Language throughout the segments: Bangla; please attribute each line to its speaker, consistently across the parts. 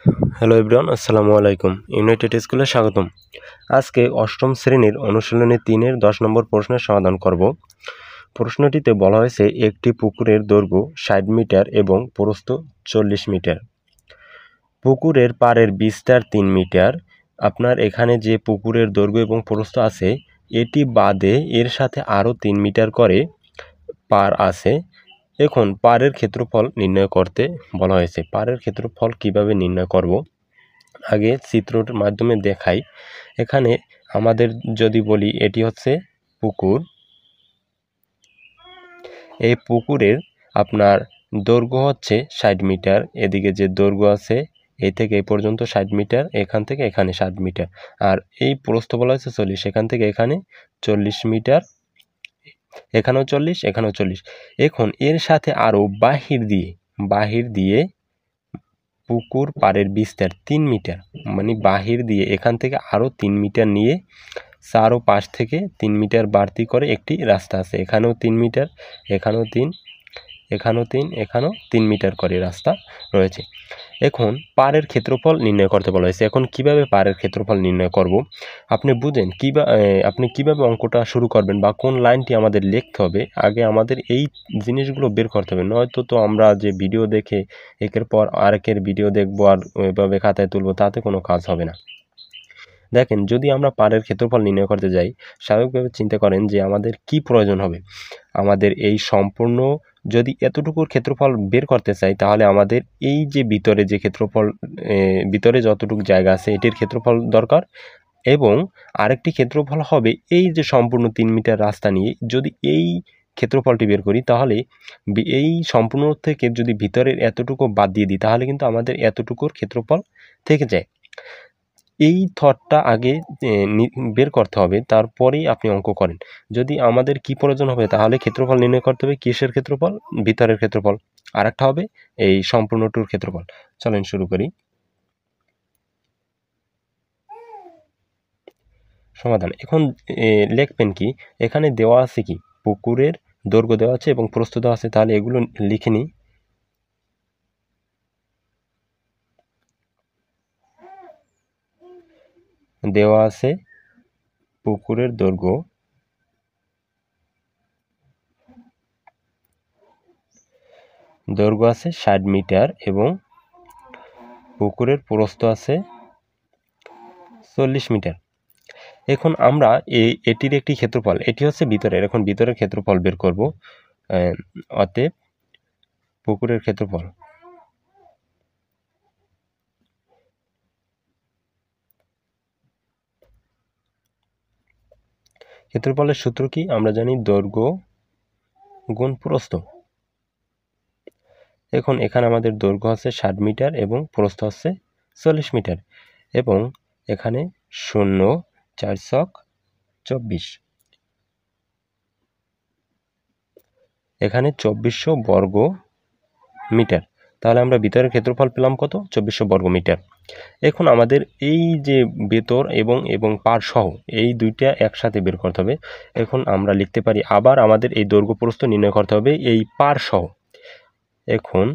Speaker 1: হ্যালো এভরিওয়ান, আসসালামু আলাইকুম। ইউনাইটেড স্কুলে স্বাগতম। আজকে অষ্টম শ্রেণীর অনুশীলনী 3-এর 10 নম্বর প্রশ্নের সমাধান করব। প্রশ্নটিতে বলা হয়েছে একটি পুকুরের দৈর্ঘ্য 60 মিটার এবং প্রস্থ 40 মিটার। পুকুরের পাড়ের বিস্তার 3 মিটার। আপনার এখানে যে পুকুরের দৈর্ঘ্য এবং প্রস্থ আছে এটি বাদে এর সাথে আরও 3 মিটার করে পাড় আছে। এখন পাড়ের ক্ষেত্রফল নির্ণয় করতে বলা হয়েছে। পাড়ের ক্ষেত্রফল কিভাবে নির্ণয় করব আগে চিত্রটার মাধ্যমে দেখাই। এখানে আমাদের যদি বলি এটি হচ্ছে পুকুর, এই পুকুরের আপনার দৈর্ঘ্য হচ্ছে 60 মিটার। এদিকে যে দৈর্ঘ্য আছে এই থেকে এই পর্যন্ত 60 মিটার, এখান থেকে এখানে 60 মিটার, আর এই প্রস্থ বলা হয়েছে 40, এখান থেকে এখানে 40 মিটার, এখানেও 40, এখানেও 40। এখন এর সাথে আরও বাহির দিয়ে পুকুর পাড়ের বিস্তার 3 মিটার, মানে বাহির দিয়ে এখান থেকে আরও 3 মিটার নিয়ে চারো পাশ থেকে 3 মিটার বাড়তি করে একটি রাস্তা আছে। এখানেও 3 মিটার, এখানেও 3, এখানেও 3, এখানেও 3 মিটার করে রাস্তা রয়েছে। এখন পাড়ের ক্ষেত্রফল নির্ণয় করতে বলা হয়েছে। এখন কিভাবে পাড়ের ক্ষেত্রফল নির্ণয় করব আপনি বুঝেন, আপনি কিভাবে অঙ্কটা শুরু করবেন বা কোন লাইনটি আমাদের লিখতে হবে। আগে আমাদের এই জিনিসগুলো বের করতে হবে, নয়তো তো আমরা যে ভিডিও দেখে একের পর আরেকের ভিডিও দেখবো আর ওইভাবে খাতায় তুলবো, তাতে কোনো কাজ হবে না। দেখেন, যদি আমরা পাড়ের ক্ষেত্রফল নির্ণয় করতে যাই, স্বাভাবিকভাবে চিন্তা করেন যে আমাদের কি প্রয়োজন হবে। আমাদের এই সম্পূর্ণ যদি এতটুকুর ক্ষেত্রফল বের করতে চাই, তাহলে আমাদের এই যে ভিতরে যে ক্ষেত্রফল, ভিতরে যতটুকু জায়গা আছে এটির ক্ষেত্রফল দরকার, এবং আরেকটি ক্ষেত্রফল হবে এই যে সম্পূর্ণ 3 মিটার রাস্তা নিয়ে যদি এই ক্ষেত্রফলটি বের করি, তাহলে এই সম্পূর্ণ থেকে যদি ভিতরের এতটুকু বাদ দিয়ে দিই, তাহলে কিন্তু আমাদের এতটুকুর ক্ষেত্রফল থেকে যায়। এই থটটা আগে বের করতে হবে, তারপরেই আপনি অঙ্ক করেন। যদি আমাদের কি প্রয়োজন হবে, তাহলে ক্ষেত্রফল নির্ণয় করতে হবে কিসের ক্ষেত্রফল? ভিতরের ক্ষেত্রফল। আর একটা হবে এই সম্পূর্ণটুর ক্ষেত্রফল। চলেন শুরু করি। সমাধান। এখন লিখবেন কি, এখানে দেওয়া আছে কি, পুকুরের দৈর্ঘ্য দেওয়া আছে এবং প্রস্থ দেওয়া আছে, তাহলে এগুলো লিখে নিই। দেওয়া আছে পুকুরের দৈর্ঘ্য আছে 60 মিটার এবং পুকুরের প্রস্থ আছে 40 মিটার। এখন আমরা এটির একটি ক্ষেত্রফল, এটি হচ্ছে ভিতরের, এখন ভিতরের ক্ষেত্রফল বের করব। অতএব পুকুরের ক্ষেত্রফল ক্ষেত্রফলের সূত্র কি আমরা জানি, দৈর্ঘ্য গুণ প্রস্থ। এখন এখানে আমাদের দৈর্ঘ্য আছে 60 মিটার এবং প্রস্থ হচ্ছে 40 মিটার, এবং এখানে 0, 4 ছক 24, এখানে 2400 বর্গ মিটার। তাহলে আমরা ভিতরের ক্ষেত্রফল পেলাম কত? 2400 বর্গ মিটার। এখন আমাদের এই যে ভেতর এবং পাড় সহ এই দুইটা একসাথে বের করতে হবে। এখন আমরা লিখতে পারি আবার আমাদের এই দৈর্ঘ্য প্রস্থ নির্ণয় করতে হবে এই পাড় সহ। এখন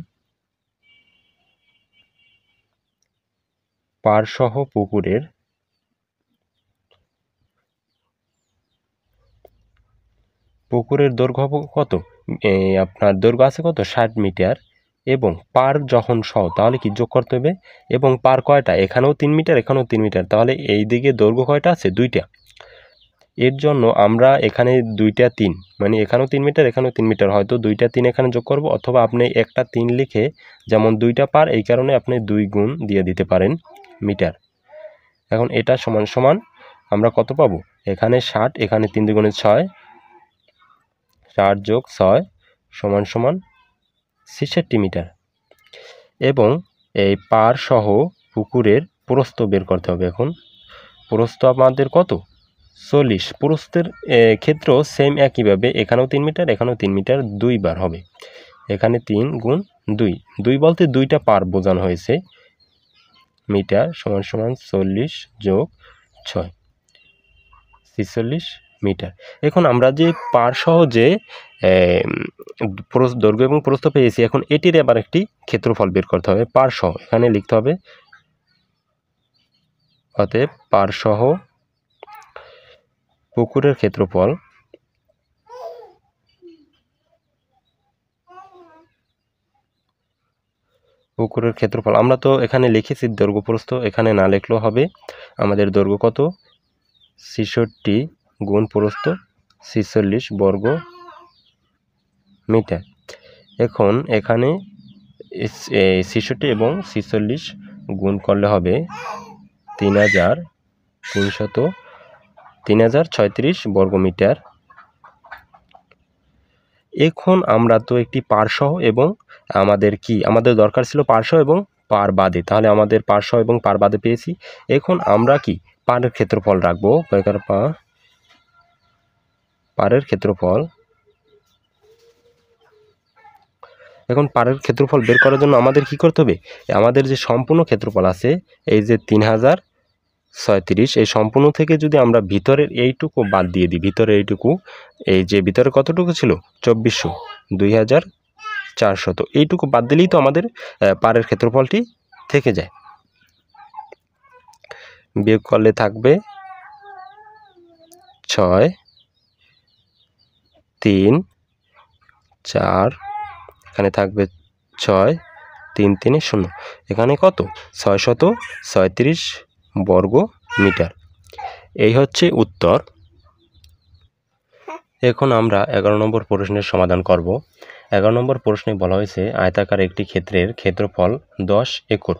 Speaker 1: পাড় সহ পুকুরের দৈর্ঘ্য হবে কত? আপনার দৈর্ঘ্য আছে কত? 60 মিটার, এবং পার যখন সহ, তাহলে কি যোগ করতে হবে, এবং পার কয়টা? এখানেও 3 মিটার, এখানেও 3 মিটার, তাহলে এই দিকে দৈর্ঘ্য কয়টা আছে? 2টা। এর জন্য আমরা এখানে 2টা 3, মানে এখানেও 3 মিটার, এখানেও 3 মিটার, হয়তো 2টা 3 এখানে যোগ করব, অথবা আপনি একটা 3 লিখে, যেমন 2টা পার, এই কারণে আপনি 2 গুণ দিয়ে দিতে পারেন মিটার। এখন এটা সমান সমান আমরা কত পাবো? এখানে 60, এখানে 3 দুগুণে 6, 60 যোগ 6 সমান সমান 66 মিটার। এবং এই পার সহ পুকুরের প্রস্থ বের করতে হবে। এখন প্রস্থ আমাদের কত? 40। প্রস্থের ক্ষেত্র সেম একইভাবে, এখানেও 3 মিটার, এখানেও 3 মিটার, 2 বার হবে। এখানে 3 গুণ 2, 2 বলতে 2টা পার বোঝানো হয়েছে। মিটার সমান সমান 40 যোগ 6, 46 মিটার। এখন আমরা যে পার সহ যে দৈর্ঘ্য এবং প্রস্থ পেয়েছি, এখন এটির আবার একটি ক্ষেত্রফল বের করতে হবে পার সহ। এখানে লিখতে হবে অতএব পাড়সহ পুকুরের ক্ষেত্রফল আমরা তো এখানে লিখেছি দৈর্ঘ্য প্রস্থ, এখানে না লিখলেও হবে। আমাদের দৈর্ঘ্য কত? 66 গুণ প্রস্থ 46 বর্গ মিটার। এখন এখানে 66 এবং 46 গুণ করলে হবে 3036 বর্গ মিটার। এখন আমরা তো একটি পাড়সহ এবং আমাদের দরকার ছিল পাড়সহ এবং পাড় বাদে, তাহলে আমাদের পাড়সহ এবং পাড় বাদে পেয়েছি। এখন আমরা কি পাড়ের ক্ষেত্রফল রাখবো, পাড়ের ক্ষেত্রফল। এখন পাড়ের ক্ষেত্রফল বের করার জন্য আমাদের কি করতে হবে? আমাদের যে সম্পূর্ণ ক্ষেত্রফল আছে, এই যে 3036, এই সম্পূর্ণ থেকে যদি আমরা ভিতরের এইটুকু বাদ দিয়ে দিই, ভিতরের এইটুকু, এই যে ভিতরে কতটুকু ছিল 2400, 2400, এইটুকু বাদ দিলেই তো আমাদের পাড়ের ক্ষেত্রফলটি থেকে যায়। বিয়োগ করলে থাকবে 6, 3, 4, এখানে থাকবে 6, 3, 3, 0, এখানে কত? 636 বর্গ মিটার। এই হচ্ছে উত্তর। এখন আমরা 11 নম্বর প্রশ্নের সমাধান করব। 11 নম্বর প্রশ্নে বলা হয়েছে আয়তাকার একটি ক্ষেত্রের ক্ষেত্রফল 10 একর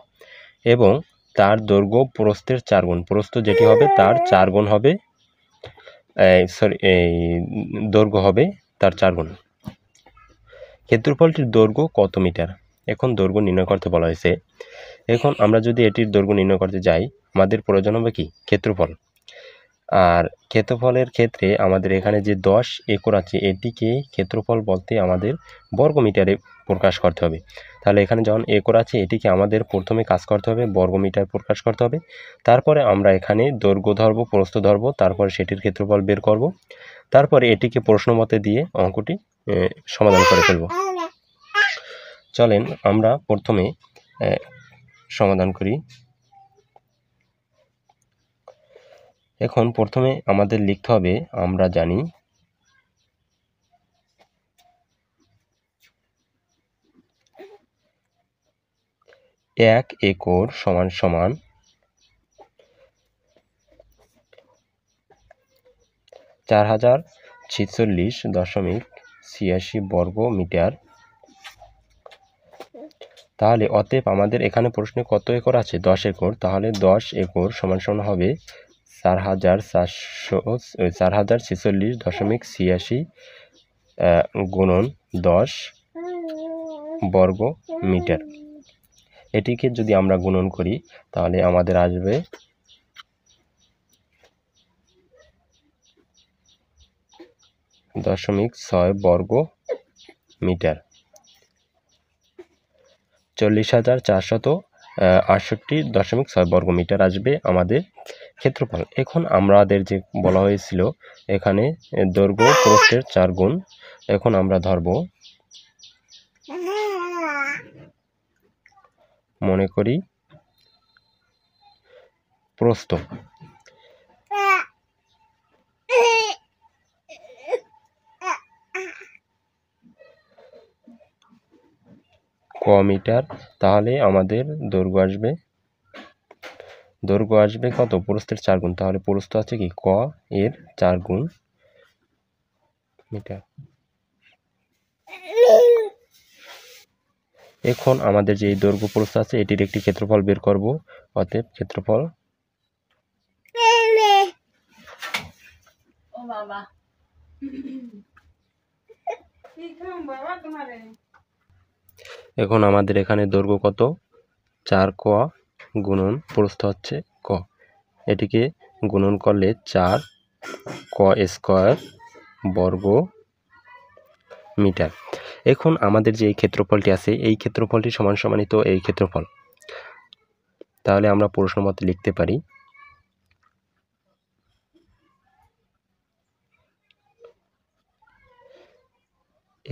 Speaker 1: এবং তার দৈর্ঘ্য প্রস্থের 4 গুণ। প্রস্থ যেটি হবে তার 4 গুণ হবে, দৈর্ঘ্য হবে তার 4 গুণ। ক্ষেত্রফলটির দৈর্ঘ্য কত মিটার? এখন দৈর্ঘ্য নির্ণয় করতে বলা হয়েছে। এখন আমরা যদি এটির দৈর্ঘ্য নির্ণয় করতে যাই, আমাদের প্রয়োজন হবে কি? ক্ষেত্রফল। আর ক্ষেত্রফলের ক্ষেত্রে আমাদের এখানে যে 10 একর আছে, এটিকে ক্ষেত্রফল বলতে আমাদের বর্গ মিটারে প্রকাশ করতে হবে। তাহলে এখানে যখন একর আছে, এটিকে আমাদের প্রথমে কাজ করতে হবে বর্গ মিটার প্রকাশ করতে হবে। তারপরে আমরা এখানে দৈর্ঘ্য ধরব, প্রস্থ ধরব, তারপরে সেটির ক্ষেত্রফল বের করব। তারপরে এটিকে প্রশ্নমতে দিয়ে অঙ্কটি সমাধান করে ফেলব। চলেন আমরা প্রথমে সমাধান করি। এখন প্রথমে আমাদের লিখতে হবে, আমরা জানি 1 একর সমান সমান 4046.86 বর্গ মিটার। তাহলে অতএব আমাদের এখানে প্রশ্নে কত একর আছে? 10 একর। তাহলে 10 একর সমান সমান হবে 4046.86 গুণন 10 বর্গ মিটার। এটিকে যদি আমরা গুণন করি তাহলে আমাদের আসবে 0.6 বর্গ মিটার। 40,468.6 বর্গ মিটার আসবে আমাদের ক্ষেত্রফল। এখন আমাদের যে বলা হয়েছিল এখানে দৈর্ঘ্য প্রস্থের 4 গুণ। এখন আমরা ধরব, মনে করি প্রস্থ। ক মিটার। তাহলে আমাদের দৈর্ঘ্য আসবে কত? প্রস্থের 4 গুণ। তাহলে প্রস্থ আছে কি? ক এর 4 গুণ মিটার। এখন আমাদের যে দৈর্ঘ্য প্রস্থ আছে এটির একটি ক্ষেত্রফল বের করব। অতএব ক্ষেত্রফল এখন আমাদের এখানে দৈর্ঘ্য কত? 4 ক গুণন প্রস্থ হচ্ছে ক। এটিকে গুণন করলে 4 ক স্কয়ার বর্গ মিটার। এখন আমাদের যে এই ক্ষেত্রফলটি আছে, এই ক্ষেত্রফলটি সমান সমানিত এই ক্ষেত্রফল। তাহলে আমরা প্রশ্ন মতে লিখতে পারি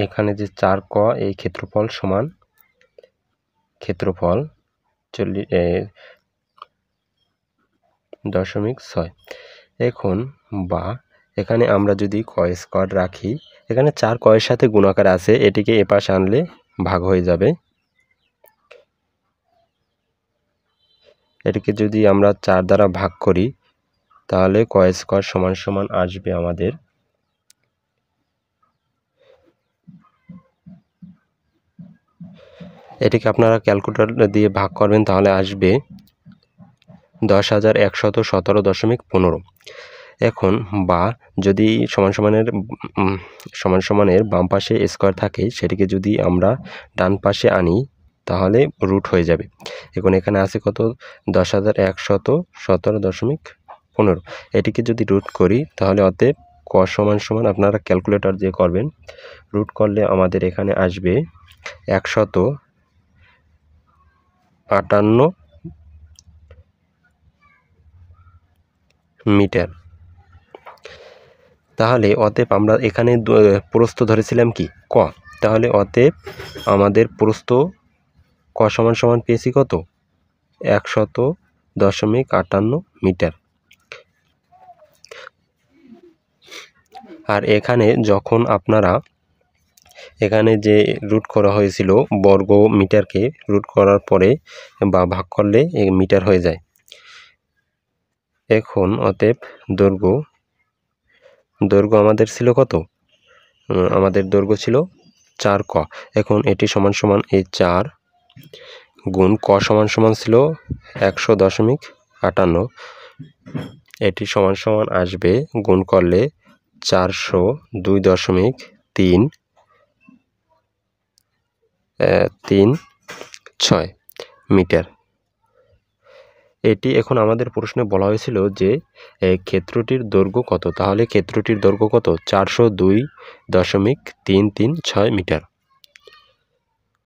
Speaker 1: এখানে যে 4 ক এই ক্ষেত্রফল সমান ক্ষেত্রফল 0.6। এখন বা এখানে আমরা যদি ক স্কোয়ার রাখি, এখানে 4 কয়ের সাথে গুণাকার আছে, এটিকে এপাশে আনলে ভাগ হয়ে যাবে। এটিকে যদি আমরা 4 দ্বারা ভাগ করি তাহলে ক স্কোয়ার সমান সমান আসবে আমাদের এটিকে আপনারা ক্যালকুলেটর দিয়ে ভাগ করবেন তাহলে আসবে 10,117.15। এখন বা যদি সমান সমানের বাম পাশে স্কোয়ার থাকে সেটিকে যদি আমরা ডান পাশে আনি তাহলে রুট হয়ে যাবে। এখন এখানে আছে কত 10,117.15। এটিকে যদি রুট করি তাহলে অতএব ক সমান সমান আপনারা ক্যালকুলেটর দিয়ে করবেন, রুট করলে আমাদের এখানে আসবে 158 মিটার। তাহলে অতএব আমরা এখানে প্রস্থ ধরেছিলাম কি ক, তাহলে অতএব আমাদের প্রস্থ ক সমান সমান পেয়েছি কত 100.58 মিটার। আর এখানে যখন আপনারা এখানে যে রুট করা হয়েছিল বর্গ মিটারকে রুট করার পরে বা ভাগ করলে মিটার হয়ে যায়। এখন অতএব দৈর্ঘ্য আমাদের ছিল কত, আমাদের দৈর্ঘ্য ছিল 4 ক। এখন এটি সমান সমান এই 4 গুণ ক সমান সমান ছিল 100.58, এটি সমান সমান আসবে গুণ করলে 402.36 মিটার। এটি এখন আমাদের প্রশ্নে বলা হয়েছিল যে ক্ষেত্রটির দৈর্ঘ্য কত, তাহলে ক্ষেত্রটির দৈর্ঘ্য কত 402.336 মিটার।